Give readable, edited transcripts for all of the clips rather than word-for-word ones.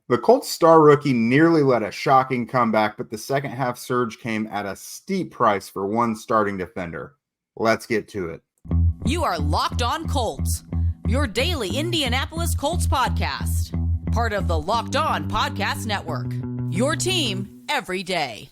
The Colts star rookie nearly led a shocking comeback, but the second half surge came at a steep price for one starting defender. Let's get to it. You are Locked On Colts, your daily Indianapolis Colts podcast. Part of the Locked On Podcast Network, your team every day.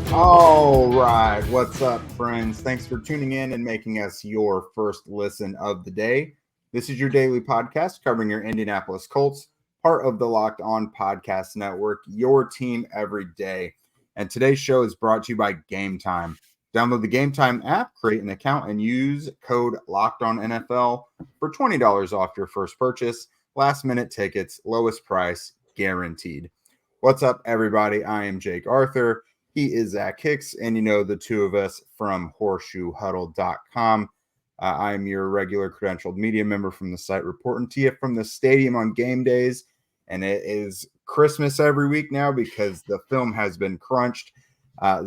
All right, what's up, friends? Thanks for tuning in and making us your first listen of the day. This is your daily podcast covering your Indianapolis Colts, part of the Locked On Podcast Network, your team every day. And today's show is brought to you by Gametime. Download the Gametime app, create an account, and use code LOCKEDONNFL for $20 off your first purchase. Last-minute tickets, lowest price, guaranteed. What's up, everybody? I am Jake Arthur. He is Zach Hicks, and you know the two of us from horseshoehuddle.com. I'm your regular credentialed media member from the site, reporting to you from the stadium on game days. And it is Christmas every week now because the film has been crunched.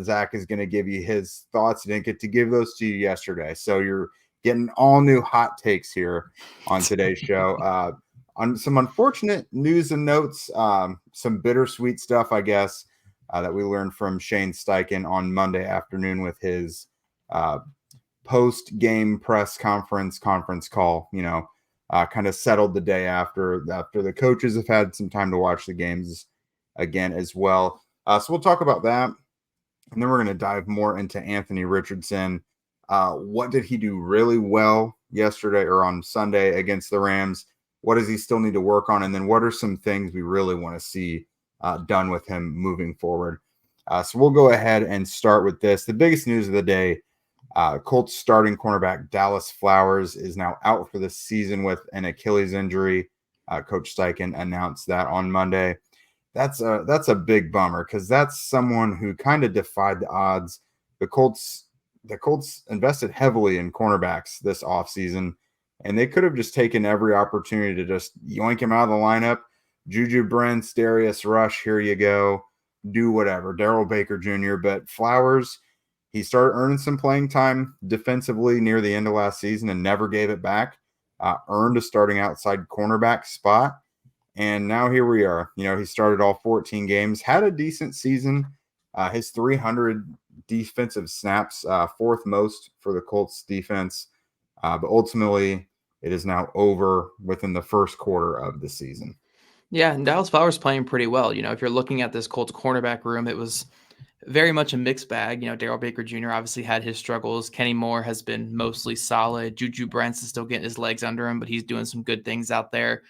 Zach is going to give you his thoughts. He didn't get to give those to you yesterday. So you're getting all new hot takes here on today's show. On some unfortunate news and notes, some bittersweet stuff, I guess. That we learned from Shane Steichen on Monday afternoon with his post-game press conference call, kind of settled the day after the coaches have had some time to watch the games again as well. So we'll talk about that, and then we're going to dive more into Anthony Richardson. What did he do really well yesterday or on Sunday against the Rams? What does he still need to work on? And then what are some things we really want to see done with him moving forward? So we'll go ahead and start with this. The biggest news of the day, Colts starting cornerback Dallas Flowers is now out for the season with an Achilles injury. Coach Steichen announced that on Monday. That's a big bummer because that's someone who kind of defied the odds. The Colts invested heavily in cornerbacks this offseason, and they could have just taken every opportunity to just yoink him out of the lineup. Juju Brents, Darius Rush, here you go. Do whatever. Darrell Baker Jr. But Flowers, he started earning some playing time defensively near the end of last season and never gave it back. Earned a starting outside cornerback spot. And now here we are. He started all 14 games, had a decent season. His 300 defensive snaps, fourth most for the Colts defense. But ultimately, it is now over within the first quarter of the season. Yeah, and Dallas Flowers playing pretty well. If you're looking at this Colts cornerback room, it was very much a mixed bag. Darrell Baker Jr. obviously had his struggles. Kenny Moore has been mostly solid. Juju Brents is still getting his legs under him, but he's doing some good things out there.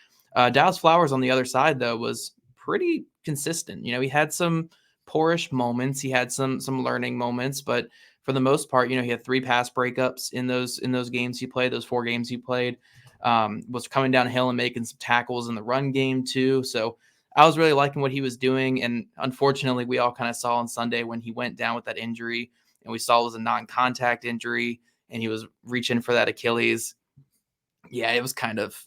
Dallas Flowers on the other side, though, was pretty consistent. He had some poorish moments. He had some learning moments, but for the most part, he had 3 pass breakups in those games he played, those 4 games he played. Was coming downhill and making some tackles in the run game too. So I was really liking what he was doing. And unfortunately, we all kind of saw on Sunday when he went down with that injury, and we saw it was a non-contact injury and he was reaching for that Achilles. Yeah, it was kind of,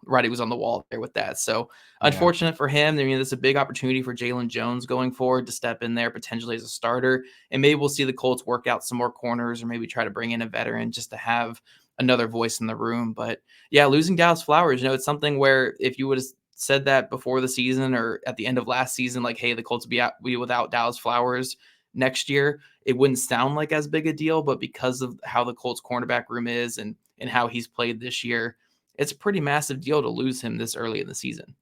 writing was on the wall there with that. So unfortunate for him. This is a big opportunity for Jalen Jones going forward to step in there potentially as a starter. And maybe we'll see the Colts work out some more corners or maybe try to bring in a veteran just to have another voice in the room. But yeah, losing Dallas Flowers, it's something where if you would have said that before the season or at the end of last season, like, hey, the Colts will be without Dallas Flowers next year, it wouldn't sound like as big a deal. But because of how the Colts cornerback room is and how he's played this year, it's a pretty massive deal to lose him this early in the season.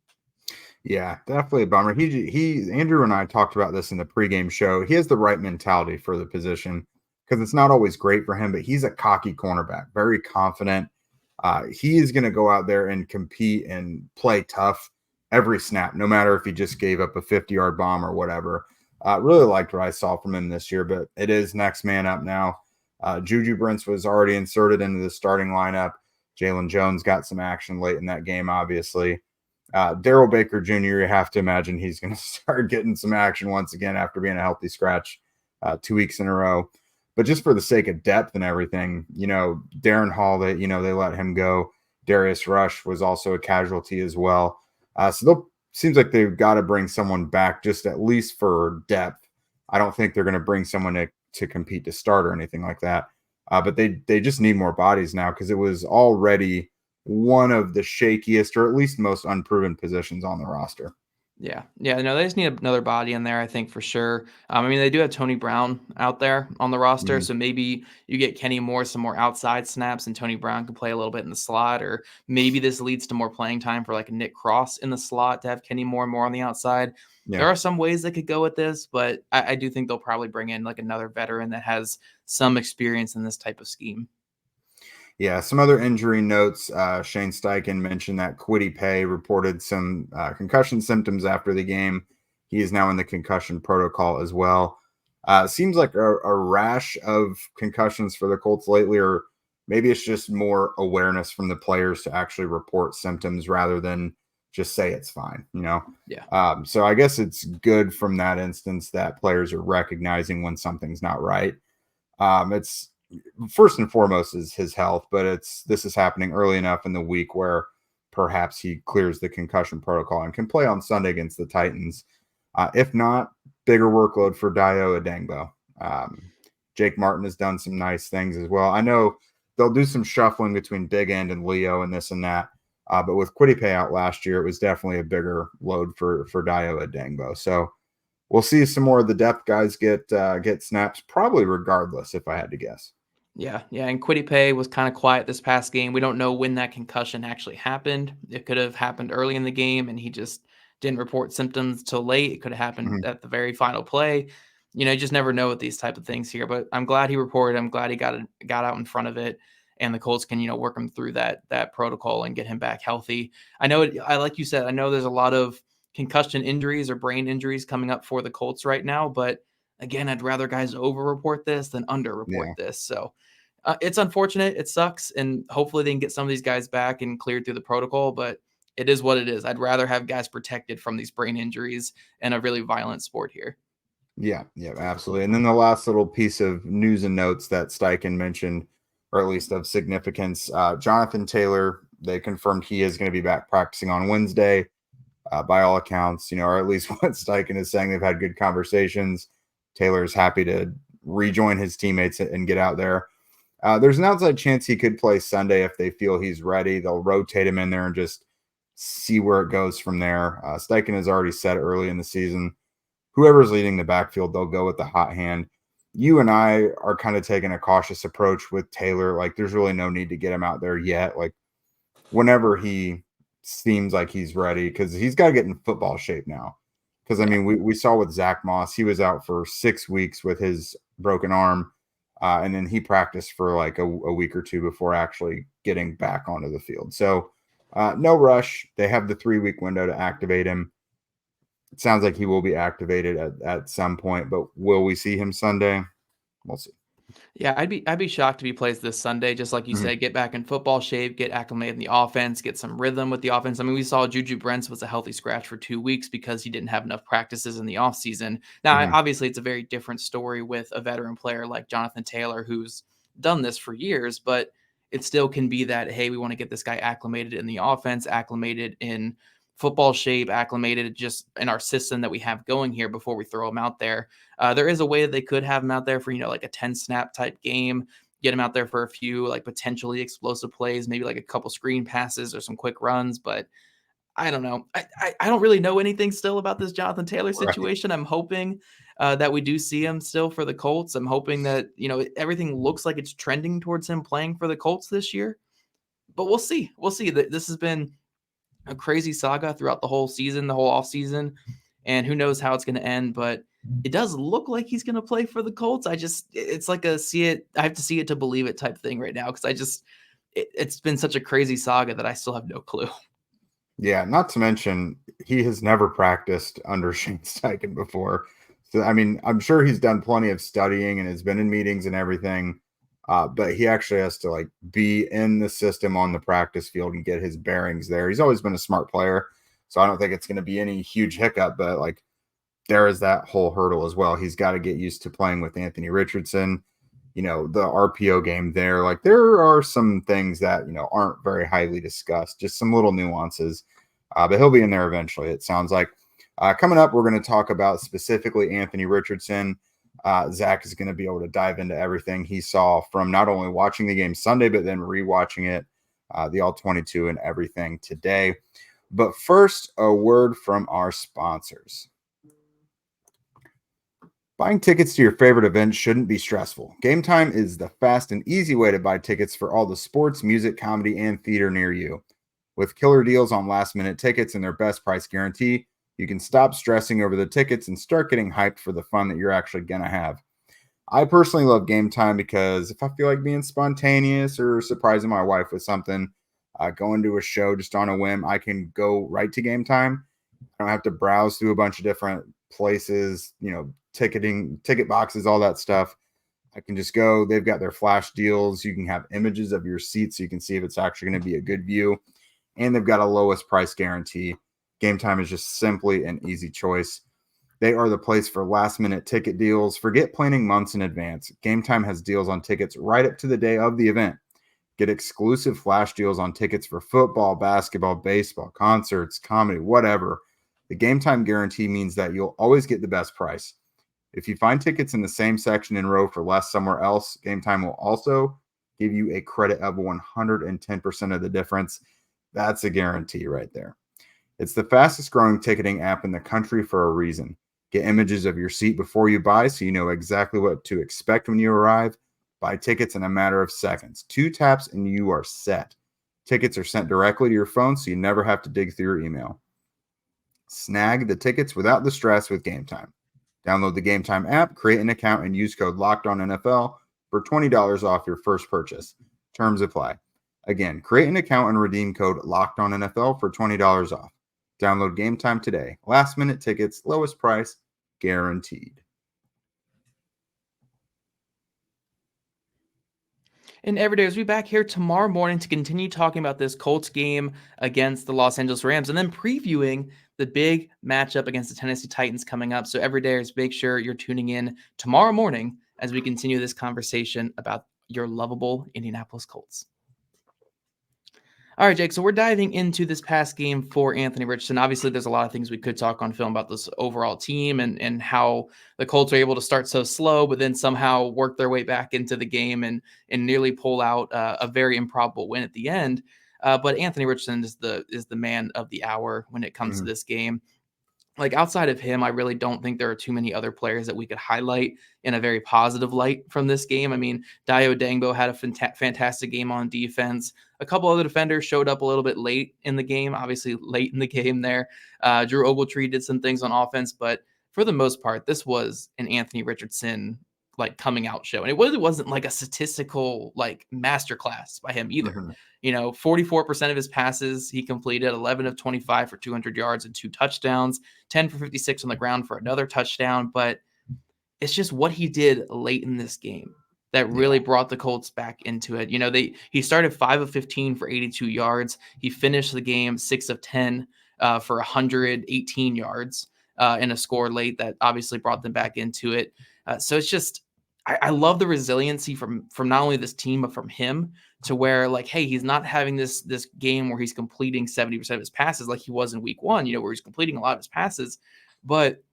Yeah, definitely a bummer. Andrew and I talked about this in the pregame show. He has the right mentality for the position because it's not always great for him, but he's a cocky cornerback, very confident. He is going to go out there and compete and play tough every snap, no matter if he just gave up a 50-yard bomb or whatever. Really liked what I saw from him this year, but it is next man up now. Juju Brents was already inserted into the starting lineup. Jalen Jones got some action late in that game, obviously. Darrell Baker Jr., you have to imagine he's going to start getting some action once again after being a healthy scratch 2 weeks in a row. But just for the sake of depth and everything, Darren Hall, they let him go. Darius Rush was also a casualty as well. So seems like they've got to bring someone back just at least for depth. I don't think they're going to bring someone to compete to start or anything like that. But they just need more bodies now because it was already one of the shakiest or at least most unproven positions on the roster. Yeah. No, they just need another body in there, I think, for sure. I mean, they do have Tony Brown out there on the roster, Mhm. so maybe you get Kenny Moore some more outside snaps, and Tony Brown can play a little bit in the slot, or maybe this leads to more playing time for like Nick Cross in the slot to have Kenny Moore more on the outside. Yeah. There are some ways they could go with this, but I do think they'll probably bring in like another veteran that has some experience in this type of scheme. Yeah, some other injury notes. Shane Steichen mentioned that Kwity Paye reported some concussion symptoms after the game. He is now in the concussion protocol as well. Seems like a rash of concussions for the Colts lately, or maybe it's just more awareness from the players to actually report symptoms rather than just say it's fine, Yeah. So I guess it's good from that instance that players are recognizing when something's not right. It's first and foremost is his health, but this is happening early enough in the week where perhaps he clears the concussion protocol and can play on Sunday against the Titans. If not, bigger workload for Dayo Adangbo. Jake Martin has done some nice things as well. I know they'll do some shuffling between Big End and Leo and this and that. But with Kwity Paye out last year, it was definitely a bigger load for Dayo Adangbo. So we'll see some more of the depth guys get snaps, probably regardless, if I had to guess. Yeah, and Kwity Paye was kind of quiet this past game. We don't know when that concussion actually happened. It could have happened early in the game, and he just didn't report symptoms till late. It could have happened at the very final play. You just never know with these type of things here. But I'm glad he reported. I'm glad he got out in front of it, and the Colts can work him through that protocol and get him back healthy. I know I like you said. I know there's a lot of concussion injuries or brain injuries coming up for the Colts right now, but again, I'd rather guys over-report this than under-report Yeah. this. So it's unfortunate. It sucks. And hopefully they can get some of these guys back and cleared through the protocol, but it is what it is. I'd rather have guys protected from these brain injuries and a really violent sport here. Yeah, absolutely. And then the last little piece of news and notes that Steichen mentioned, or at least of significance, Jonathan Taylor, they confirmed he is going to be back practicing on Wednesday. By all accounts, or at least what Steichen is saying, they've had good conversations. Taylor is happy to rejoin his teammates and get out there. There's an outside chance he could play Sunday if they feel he's ready. They'll rotate him in there and just see where it goes from there. Steichen has already said early in the season, whoever's leading the backfield, they'll go with the hot hand. You and I are kind of taking a cautious approach with Taylor. Like, there's really no need to get him out there yet. Like, whenever he seems like he's ready, because he's got to get in football shape now. Because, I mean, we saw with Zach Moss, he was out for 6 weeks with his broken arm. And then he practiced for like a week or two before actually getting back onto the field. So no rush. They have the 3-week window to activate him. It sounds like he will be activated at some point, but will we see him Sunday? We'll see. Yeah, I'd be shocked if he plays this Sunday. Just like you said, get back in football shape, get acclimated in the offense, get some rhythm with the offense. I mean, we saw Juju Brents was a healthy scratch for 2 weeks because he didn't have enough practices in the offseason. Now, obviously, it's a very different story with a veteran player like Jonathan Taylor, who's done this for years, but it still can be that, hey, we want to get this guy acclimated in the offense, acclimated in football shape, acclimated just in our system that we have going here before we throw him out there. There is a way that they could have him out there for, like a 10 snap type game, get him out there for a few like potentially explosive plays, maybe like a couple screen passes or some quick runs. But I don't know. I don't really know anything still about this Jonathan Taylor situation. I'm hoping that we do see him still for the Colts. I'm hoping that, everything looks like it's trending towards him playing for the Colts this year, but we'll see. We'll see. This has been a crazy saga throughout the whole season, the whole off season, and who knows how it's going to end, but it does look like he's going to play for the Colts. It's like I have to see it to believe it type thing right now. Cause it's been such a crazy saga that I still have no clue. Yeah. Not to mention he has never practiced under Shane Steichen before. So, I mean, I'm sure he's done plenty of studying and has been in meetings and everything. But he actually has to like be in the system on the practice field and get his bearings there. He's always been a smart player, so I don't think it's going to be any huge hiccup, but like there is that whole hurdle as well. He's got to get used to playing with Anthony Richardson, the RPO game there. Like there are some things that, aren't very highly discussed, just some little nuances. but he'll be in there eventually, it sounds like. Coming up, we're going to talk about specifically Anthony Richardson. Zach is going to be able to dive into everything he saw from not only watching the game Sunday, but then rewatching it, the All-22 and everything today. But first, a word from our sponsors. Buying tickets to your favorite event shouldn't be stressful. Gametime is the fast and easy way to buy tickets for all the sports, music, comedy, and theater near you. With killer deals on last-minute tickets and their best price guarantee, you can stop stressing over the tickets and start getting hyped for the fun that you're actually going to have. I personally love Gametime because if I feel like being spontaneous or surprising my wife with something, going to a show just on a whim, I can go right to Gametime. I don't have to browse through a bunch of different places, ticket boxes, all that stuff. I can just go. They've got their flash deals. You can have images of your seat so you can see if it's actually going to be a good view. And they've got a lowest price guarantee. Gametime is just simply an easy choice. They are the place for last-minute ticket deals. Forget planning months in advance. Gametime has deals on tickets right up to the day of the event. Get exclusive flash deals on tickets for football, basketball, baseball, concerts, comedy, whatever. The Gametime guarantee means that you'll always get the best price. If you find tickets in the same section and row for less somewhere else, Gametime will also give you a credit of 110% of the difference. That's a guarantee right there. It's the fastest growing ticketing app in the country for a reason. Get images of your seat before you buy so you know exactly what to expect when you arrive. Buy tickets in a matter of seconds. 2 taps and you are set. Tickets are sent directly to your phone so you never have to dig through your email. Snag the tickets without the stress with Gametime. Download the Gametime app, create an account, and use code LOCKEDONNFL for $20 off your first purchase. Terms apply. Again, create an account and redeem code LOCKEDONNFL for $20 off. Download Gametime today. Last-minute tickets, lowest price, guaranteed. And Everydayers, we'll be back here tomorrow morning to continue talking about this Colts game against the Los Angeles Rams and then previewing the big matchup against the Tennessee Titans coming up. So Everydayers, make sure you're tuning in tomorrow morning as we continue this conversation about your lovable Indianapolis Colts. All right, Jake, so we're diving into this past game for Anthony Richardson. Obviously, there's a lot of things we could talk on film about this overall team and how the Colts are able to start so slow, but then somehow work their way back into the game and nearly pull out a very improbable win at the end. But Anthony Richardson is the man of the hour when it comes to this game. Like outside of him, I really don't think there are too many other players that we could highlight in a very positive light from this game. I mean, Dayo Dangbo had a fantastic game on defense. A couple other defenders showed up a little bit late in the game, obviously late in the game there. Drew Ogletree did some things on offense, but for the most part, this was an Anthony Richardson like coming out show. And it really wasn't like a statistical like masterclass by him either. Mm-hmm. 44% of his passes he completed, 11 of 25 for 200 yards and 2 touchdowns, 10 for 56 on the ground for another touchdown. But it's just what he did late in this game that really brought the Colts back into it. He started 5 of 15 for 82 yards. He finished the game 6 of 10 for 118 yards in a score late that obviously brought them back into it. So it's just, I love the resiliency from not only this team, but from him to where like, hey, he's not having this game where he's completing 70% of his passes like he was in week 1, where he's completing a lot of his passes, but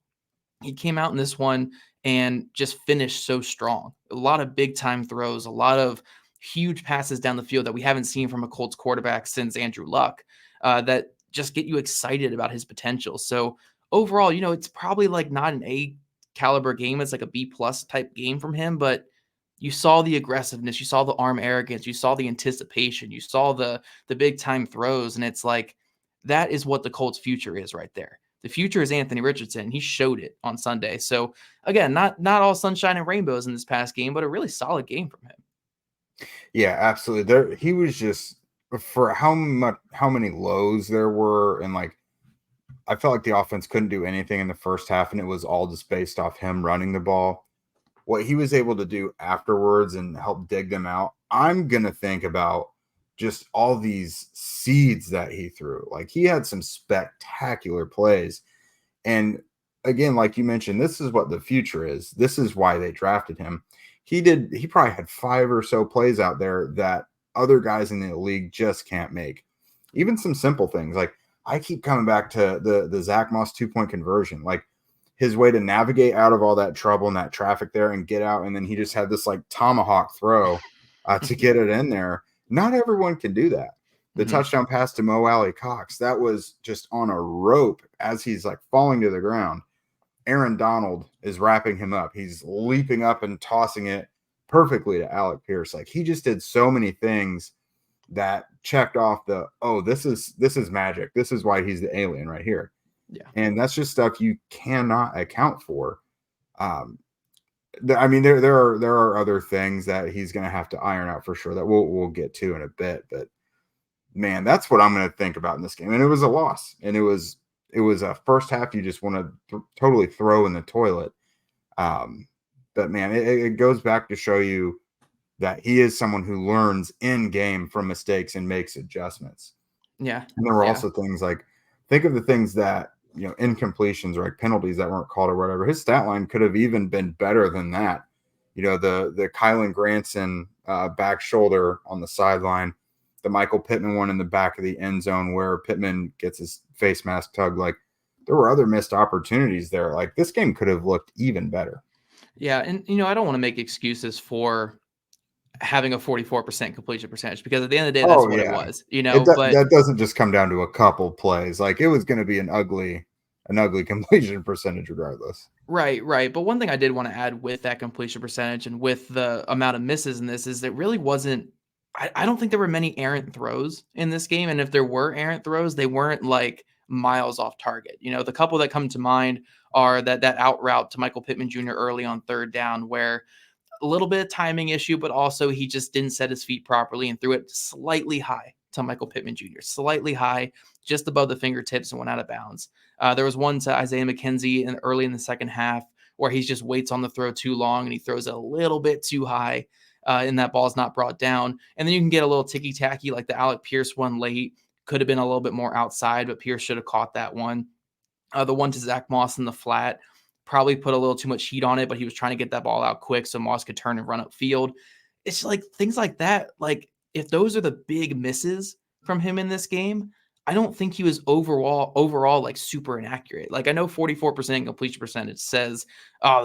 he came out in this one and just finished so strong. A lot of big time throws, a lot of huge passes down the field that we haven't seen from a Colts quarterback since Andrew Luck that just get you excited about his potential. So overall, it's probably like not an A caliber game. It's like a B plus type game from him, but you saw the aggressiveness, you saw the arm arrogance, you saw the anticipation, you saw the big time throws. And it's like, that is what the Colts future is right there. The future is Anthony Richardson. He showed it on Sunday. So again, not all sunshine and rainbows in this past game, but a really solid game from him. Yeah, absolutely. He was just, for how many lows there were, and like I felt like the offense couldn't do anything in the first half, and it was all just based off him running the ball. What he was able to do afterwards and help dig them out, I'm going to think about just all these seeds that he threw. Like, he had some spectacular plays. And again, like you mentioned, this is what the future is. This is why they drafted him. He probably had 5 or so plays out there that other guys in the league just can't make. Even some simple things like I keep coming back to the Zach Moss 2-point conversion, like his way to navigate out of all that trouble and that traffic there and get out. And then he just had this like tomahawk throw to get it in there. Not everyone can do that. The touchdown pass to Mo Alley Cox, that was just on a rope as he's like falling to the ground. Aaron Donald is wrapping him up. He's leaping up and tossing it perfectly to Alec Pierce. Like he just did so many things that checked off the, this is magic. This is why he's the alien right here. Yeah. And that's just stuff you cannot account for. I mean, there are other things that he's going to have to iron out for sure that we'll get to in a bit, but man, that's what I'm going to think about in this game. And it was a loss, and it was a first half you just want to totally throw in the toilet. But man, it goes back to show you that he is someone who learns in game from mistakes and makes adjustments. Yeah. And there were also things like, think of the things that, incompletions or like penalties that weren't called or whatever. His stat line could have even been better than that. The Kylan Granson back shoulder on the sideline, the Michael Pittman one in the back of the end zone where Pittman gets his face mask tugged. Like there were other missed opportunities there. Like this game could have looked even better. Yeah. And, I don't want to make excuses for having a 44% completion percentage because at the end of the day, that's what it was, but that doesn't just come down to a couple plays. Like it was going to be an ugly completion percentage regardless. Right. But one thing I did want to add with that completion percentage and with the amount of misses in this is that really wasn't, I don't think there were many errant throws in this game. And if there were errant throws, they weren't like miles off target. The couple that come to mind are that out route to Michael Pittman Jr. early on third down where a little bit of timing issue, but also he just didn't set his feet properly and threw it slightly high to Michael Pittman Jr., slightly high, just above the fingertips and went out of bounds. There was one to Isaiah McKenzie early in the second half where he just waits on the throw too long and he throws it a little bit too high and that ball's not brought down. And then you can get a little ticky-tacky like the Alec Pierce one late. Could have been a little bit more outside, but Pierce should have caught that one. The one to Zach Moss in the flat, probably put a little too much heat on it, but he was trying to get that ball out quick so Moss could turn and run upfield. It's like things like that. Like if those are the big misses from him in this game, I don't think he was overall like super inaccurate. Like I know 44% completion percentage says,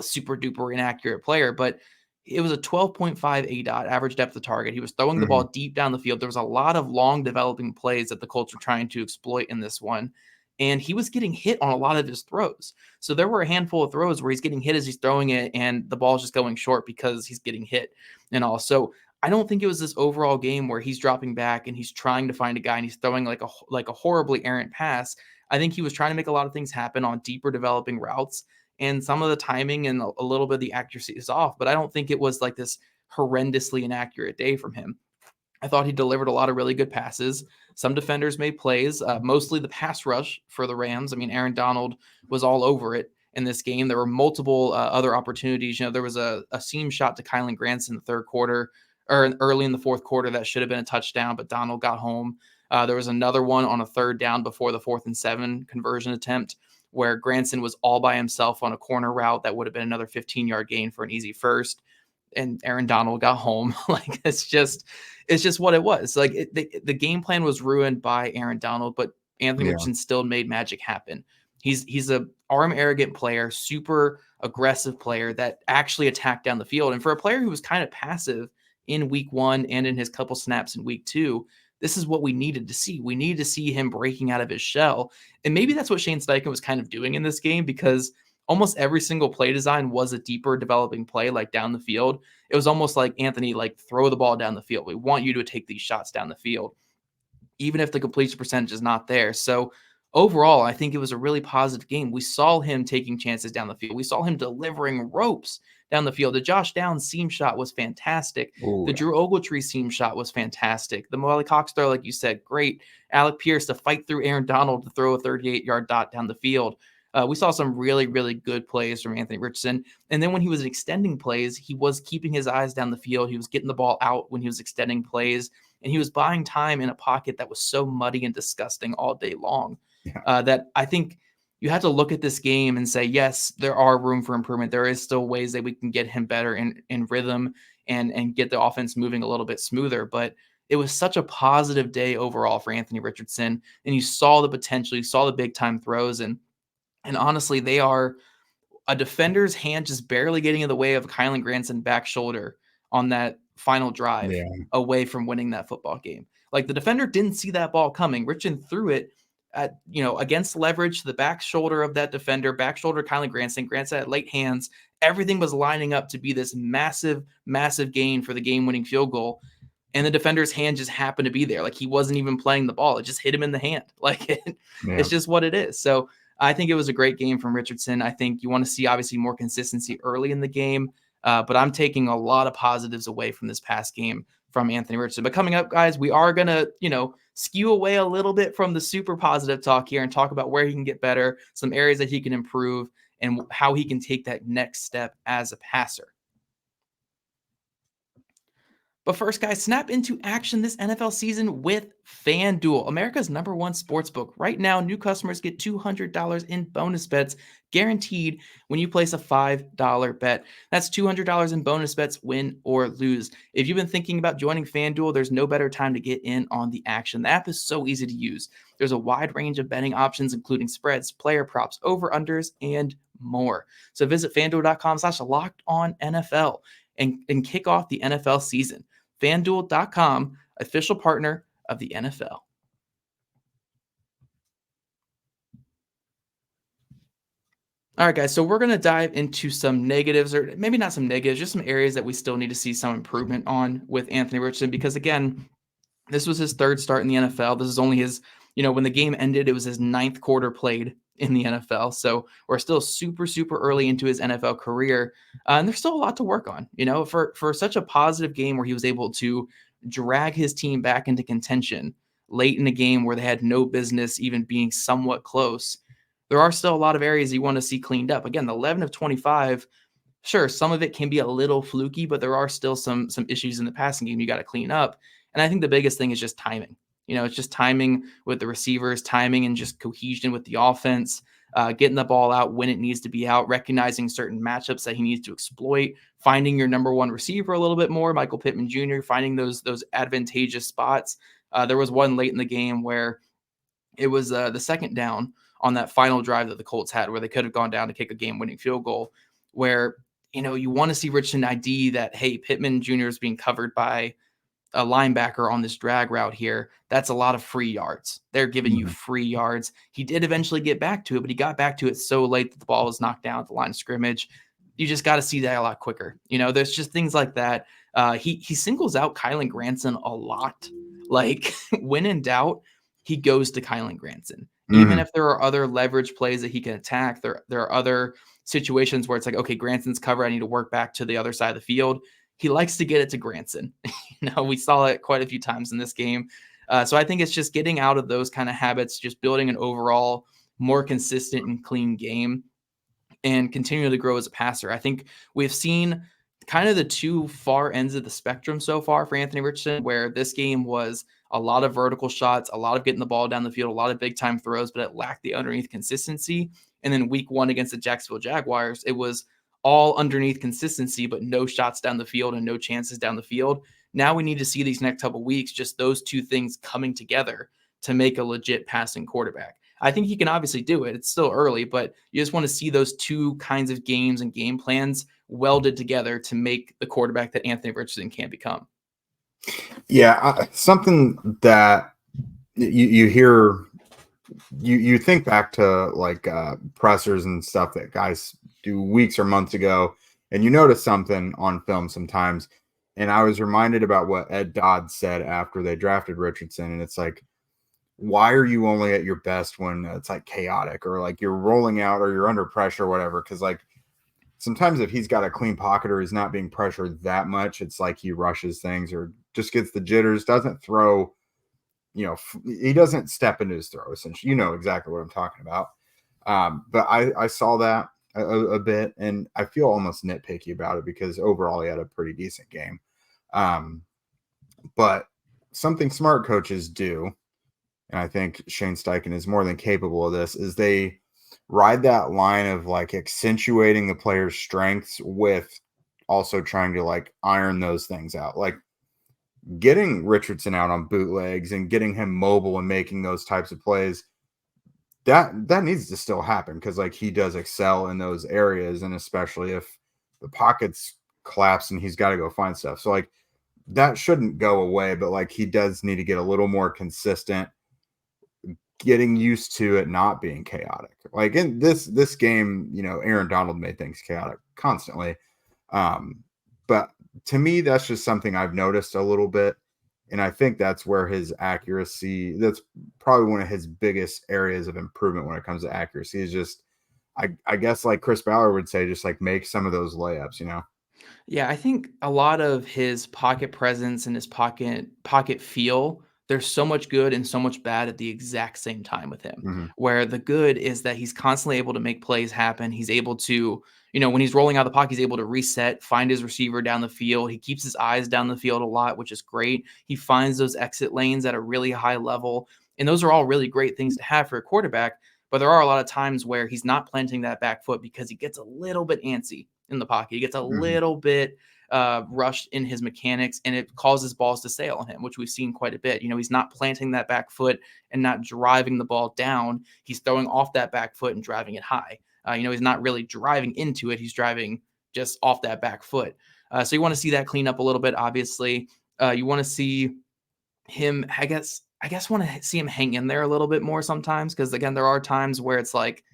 super duper inaccurate player, but it was a 12.5 ADOT average depth of target. He was throwing the ball deep down the field. There was a lot of long developing plays that the Colts were trying to exploit in this one. And he was getting hit on a lot of his throws. So there were a handful of throws where he's getting hit as he's throwing it and the ball's just going short because he's getting hit and all. So I don't think it was this overall game where he's dropping back and he's trying to find a guy and he's throwing like a horribly errant pass. I think he was trying to make a lot of things happen on deeper developing routes, and some of the timing and a little bit of the accuracy is off, but I don't think it was like this horrendously inaccurate day from him. I thought he delivered a lot of really good passes. Some defenders made plays, mostly the pass rush for the Rams. I mean, Aaron Donald was all over it in this game. There were multiple other opportunities. There was a seam shot to Kylan Granson in the third quarter or early in the fourth quarter that should have been a touchdown, but Donald got home. There was another one on a third down before the 4th and 7 conversion attempt where Granson was all by himself on a corner route that would have been another 15-yard gain for an easy first. And Aaron Donald got home. Like it's just what it was. Like the game plan was ruined by Aaron Donald, but Anthony Richardson still made magic happen. He's a arm arrogant player, super aggressive player that actually attacked down the field. And for a player who was kind of passive in week 1 and in his couple snaps in week 2, this is what we needed to see. We needed to see him breaking out of his shell. And maybe that's what Shane Steichen was kind of doing in this game, because almost every single play design was a deeper developing play, like down the field. It was almost like, Anthony, like throw the ball down the field. We want you to take these shots down the field, even if the completion percentage is not there. So overall, I think it was a really positive game. We saw him taking chances down the field. We saw him delivering ropes down the field. The Josh Downs seam shot was fantastic. The Drew Ogletree seam shot was fantastic. The Mo Alley Cox throw, like you said, great. Alec Pierce to fight through Aaron Donald to throw a 38-yard dot down the field. We saw some really, really good plays from Anthony Richardson. And then when he was extending plays, he was keeping his eyes down the field. He was getting the ball out when he was extending plays. And he was buying time in a pocket that was so muddy and disgusting all day long. That I think you have to look at this game and say, yes, there are room for improvement. There is still ways that we can get him better in rhythm and get the offense moving a little bit smoother. But It was such a positive day overall for Anthony Richardson, and you saw the potential, you saw the big time throws, and honestly, they are a defender's hand just barely getting in the way of Kylan Granson back shoulder on that final drive Yeah. away from winning that football game. Like the defender didn't see that ball coming. Richardson threw it at, against leverage to the back shoulder of that defender, back shoulder Kylan Granson. Granson had late hands. Everything was lining up to be this massive, massive gain for the game-winning field goal. And the defender's hand just happened to be there. Like he wasn't even playing the ball. It just hit him in the hand. Like it's just what it is. So I think it was a great game from Richardson. I think you want to see obviously more consistency early in the game, but I'm taking a lot of positives away from this past game from Anthony Richardson. But coming up, guys, we are going to, skew away a little bit from the super positive talk here and talk about where he can get better, some areas that he can improve, and how he can take that next step as a passer. But first, guys, snap into action this NFL season with FanDuel, America's #1 sportsbook. Right now, new customers get $200 in bonus bets guaranteed when you place a $5 bet. That's $200 in bonus bets, win or lose. If you've been thinking about joining FanDuel, there's no better time to get in on the action. The app is so easy to use. There's a wide range of betting options, including spreads, player props, over-unders, and more. So visit FanDuel.com/LockedOnNFL and kick off the NFL season. FanDuel.com, official partner of the NFL. All right, guys, so we're going to dive into some negatives, or maybe not some negatives, just some areas that we still need to see some improvement on with Anthony Richardson, because, again, this was his third start in the NFL. This is only his, when the game ended, it was his 9th quarter played in the NFL. So we're still super, super early into his NFL career. And there's still a lot to work on, for such a positive game where he was able to drag his team back into contention late in a game where they had no business even being somewhat close. There are still a lot of areas you want to see cleaned up. Again, the 11 of 25, sure, some of it can be a little fluky, but there are still some issues in the passing game you got to clean up. And I think the biggest thing is just timing. It's just timing with the receivers, timing and just cohesion with the offense, getting the ball out when it needs to be out, recognizing certain matchups that he needs to exploit, finding your number one receiver a little bit more, Michael Pittman Jr., finding those advantageous spots. There was one late in the game where it was the second down on that final drive that the Colts had where they could have gone down to kick a game-winning field goal, where, you want to see Richardson ID that, hey, Pittman Jr. is being covered by a linebacker on this drag route here. That's a lot of free yards. They're giving you free yards. He did eventually get back to it, but he got back to it so late that the ball was knocked down at the line of scrimmage. You just got to see that a lot quicker. There's just things like that. He singles out Kylan Granson a lot. Like when in doubt, he goes to Kylan Granson. Even if there are other leverage plays that he can attack, there are other situations where it's like, okay, Granson's covered. I need to work back to the other side of the field. He likes to get it to Granson. We saw it quite a few times in this game. So I think it's just getting out of those kind of habits, just building an overall more consistent and clean game and continuing to grow as a passer. I think we've seen kind of the two far ends of the spectrum so far for Anthony Richardson, where this game was a lot of vertical shots, a lot of getting the ball down the field, a lot of big time throws, but it lacked the underneath consistency. And then week 1 against the Jacksonville Jaguars, it was all underneath consistency, but no shots down the field and no chances down the field. Now we need to see these next couple of weeks, just those two things coming together to make a legit passing quarterback. I think he can obviously do it. It's still early, but you just want to see those two kinds of games and game plans welded together to make the quarterback that Anthony Richardson can become. Yeah, something that you hear, you think back to like pressers and stuff that guys do weeks or months ago, and you notice something on film sometimes. And I was reminded about what Ed Dodd said after they drafted Richardson, and it's like, why are you only at your best when it's like chaotic or like you're rolling out or you're under pressure or whatever? Because like sometimes if he's got a clean pocket or he's not being pressured that much, it's like he rushes things or just gets the jitters, doesn't throw, he doesn't step into his throw, essentially. You know exactly what I'm talking about. But I saw that a bit, and I feel almost nitpicky about it because overall he had a pretty decent game. But something smart coaches do, and I think Shane Steichen is more than capable of this, is they ride that line of like accentuating the player's strengths with also trying to like iron those things out. Like getting Richardson out on bootlegs and getting him mobile and making those types of plays, that needs to still happen, because like he does excel in those areas, and especially if the pockets collapse and he's got to go find stuff. So like that shouldn't go away, but like he does need to get a little more consistent, getting used to it not being chaotic. Like in this game, Aaron Donald made things chaotic constantly. But to me, that's just something I've noticed a little bit. And I think that's where his accuracy, that's probably one of his biggest areas of improvement when it comes to accuracy, is just, I guess like Chris Ballard would say, just like make some of those layups, Yeah, I think a lot of his pocket presence and his pocket feel, there's so much good and so much bad at the exact same time with him. Mm-hmm. Where the good is that he's constantly able to make plays happen. He's able to, when he's rolling out the pocket, he's able to reset, find his receiver down the field. He keeps his eyes down the field a lot, which is great. He finds those exit lanes at a really high level. And those are all really great things to have for a quarterback. But there are a lot of times where he's not planting that back foot because he gets a little bit antsy in the pocket. He gets a Mm-hmm. little bit rushed in his mechanics, and it causes balls to sail on him, which we've seen quite a bit. He's not planting that back foot and not driving the ball down. He's throwing off that back foot and driving it high. He's not really driving into it. He's driving just off that back foot. So you want to see that clean up a little bit, obviously. You want to see him, I guess want to see him hang in there a little bit more sometimes, because again, there are times where it's like,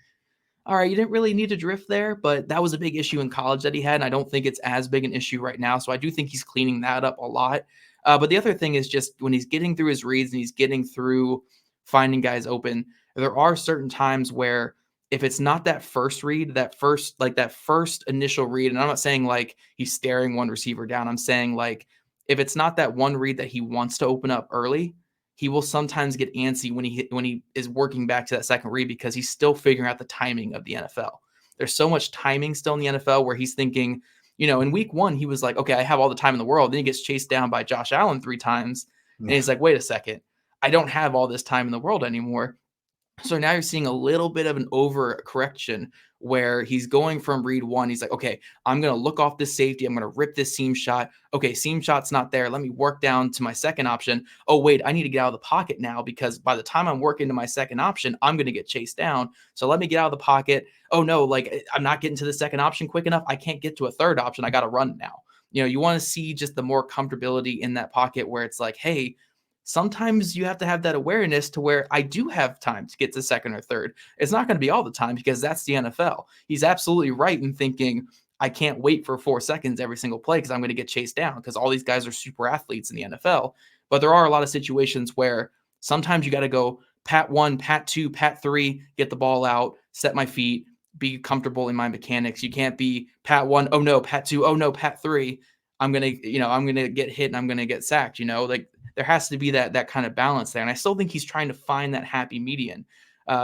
all right, you didn't really need to drift there, but that was a big issue in college that he had, and I don't think it's as big an issue right now. So I do think he's cleaning that up a lot. But the other thing is just when he's getting through his reads and he's getting through finding guys open, there are certain times where if it's not that first read, that first initial read, and I'm not saying like he's staring one receiver down. I'm saying like if it's not that one read that he wants to open up early, he will sometimes get antsy when he is working back to that second read, because he's still figuring out the timing of the NFL. There's so much timing still in the NFL where he's thinking, in week 1, he was like, okay, I have all the time in the world. Then he gets chased down by Josh Allen 3 times. And he's like, wait a second, I don't have all this time in the world anymore. So now you're seeing a little bit of an overcorrection where he's going from read 1. He's like, okay, I'm going to look off this safety. I'm going to rip this seam shot. Okay, seam shot's not there. Let me work down to my second option. Oh, wait, I need to get out of the pocket now, because by the time I'm working to my second option, I'm going to get chased down. So let me get out of the pocket. Oh, no, like I'm not getting to the second option quick enough. I can't get to a third option. I got to run now. You want to see just the more comfortability in that pocket where it's like, hey, sometimes you have to have that awareness to where I do have time to get to second or third. It's not going to be all the time, because that's the NFL. He's absolutely right in thinking I can't wait for 4 seconds every single play because I'm going to get chased down, because all these guys are super athletes in the NFL. But there are a lot of situations where sometimes you got to go pat 1, pat 2, pat 3, get the ball out, set my feet, be comfortable in my mechanics. You can't be pat 1, oh no, pat 2, oh no, pat 3. I'm going to get hit and I'm going to get sacked, like there has to be that kind of balance there. And I still think he's trying to find that happy median.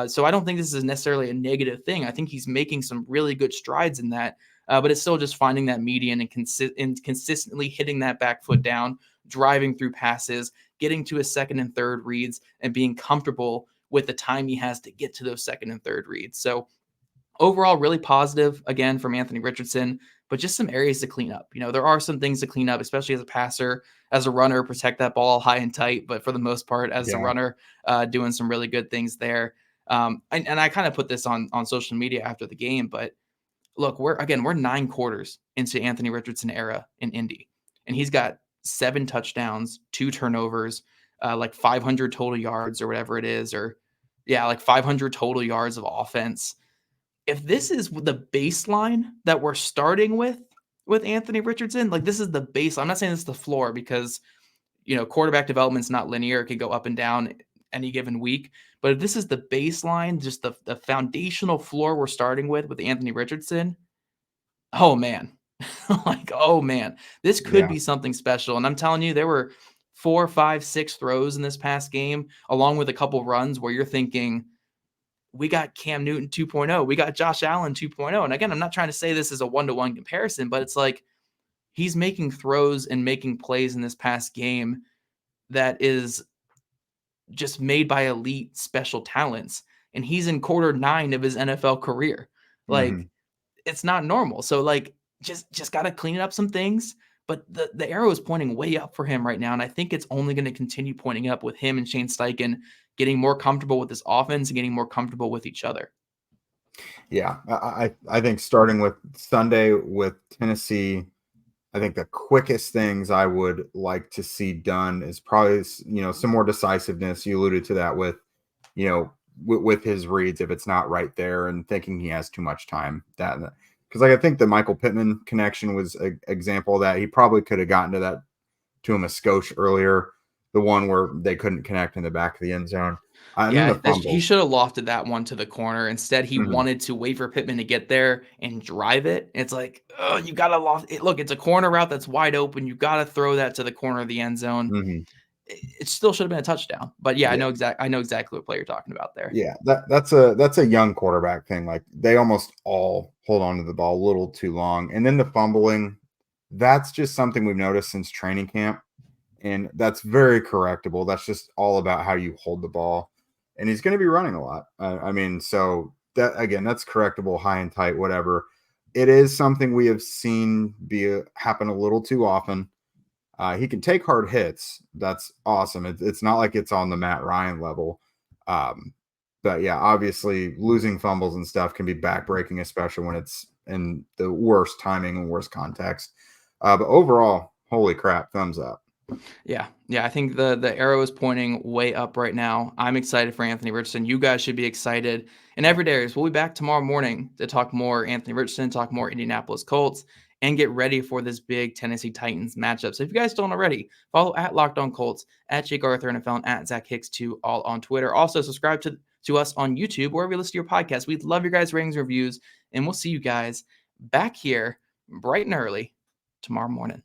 So I don't think this is necessarily a negative thing. I think he's making some really good strides in that, but it's still just finding that median and consistently hitting that back foot down, driving through passes, getting to his second and third reads, and being comfortable with the time he has to get to those second and third reads. So overall, really positive, again, from Anthony Richardson, but just some areas to clean up. There are some things to clean up, especially as a passer, as a runner, protect that ball high and tight. But for the most part, as a runner, doing some really good things there. And I kind of put this on social media after the game, but look, we're 9 quarters into Anthony Richardson era in Indy, and he's got 7 touchdowns, 2 turnovers, like 500 total yards or whatever it is, like 500 total yards of offense. If this is the baseline that we're starting with Anthony Richardson, like this is the base. I'm not saying this is the floor, because, quarterback development's not linear. It could go up and down any given week. But if this is the baseline, just the foundational floor we're starting with Anthony Richardson, oh man, oh man, this could be something special. And I'm telling you, there were 4, 5, 6 throws in this past game, along with a couple runs where you're thinking, we got Cam Newton 2.0. We got Josh Allen 2.0. And again, I'm not trying to say this is a one-to-one comparison, but it's like he's making throws and making plays in this past game that is just made by elite special talents. And he's in quarter 9 of his NFL career. Like, it's not normal. So like, just got to clean up some things, but the arrow is pointing way up for him right now. And I think it's only going to continue pointing up with him and Shane Steichen getting more comfortable with this offense and getting more comfortable with each other. Yeah, I think starting with Sunday with Tennessee, I think the quickest things I would like to see done is probably, some more decisiveness. You alluded to that with, with his reads, if it's not right there and thinking he has too much time. Because I think the Michael Pittman connection was an example of that. He probably could have gotten to him a skosh earlier, the one where they couldn't connect in the back of the end zone. He should have lofted that one to the corner. Instead, he wanted to wait for Pittman to get there and drive it. It's like, oh, you got to loft it. Look, it's a corner route that's wide open. You got to throw that to the corner of the end zone. It still should have been a touchdown. But I know exactly what play you're talking about there. Yeah, that's a young quarterback thing. Like, they almost all hold on to the ball a little too long. And then the fumbling, that's just something we've noticed since training camp. And that's very correctable. That's just all about how you hold the ball. And he's going to be running a lot. So that's correctable, high and tight, whatever. It is something we have seen happen a little too often. He can take hard hits. That's awesome. It's not like it's on the Matt Ryan level. But yeah, obviously losing fumbles and stuff can be backbreaking, especially when it's in the worst timing and worst context. But overall, holy crap, thumbs up. Yeah. I think the arrow is pointing way up right now. I'm excited for Anthony Richardson. You guys should be excited. And everyday areas, we'll be back tomorrow morning to talk more Anthony Richardson, talk more Indianapolis Colts, and get ready for this big Tennessee Titans matchup. So if you guys don't already, follow at Locked On Colts, at Jake Arthur NFL, and at Zach Hicks 2, all on Twitter. Also, subscribe to us on YouTube, wherever you listen to your podcast. We'd love your guys' ratings and reviews, and we'll see you guys back here bright and early tomorrow morning.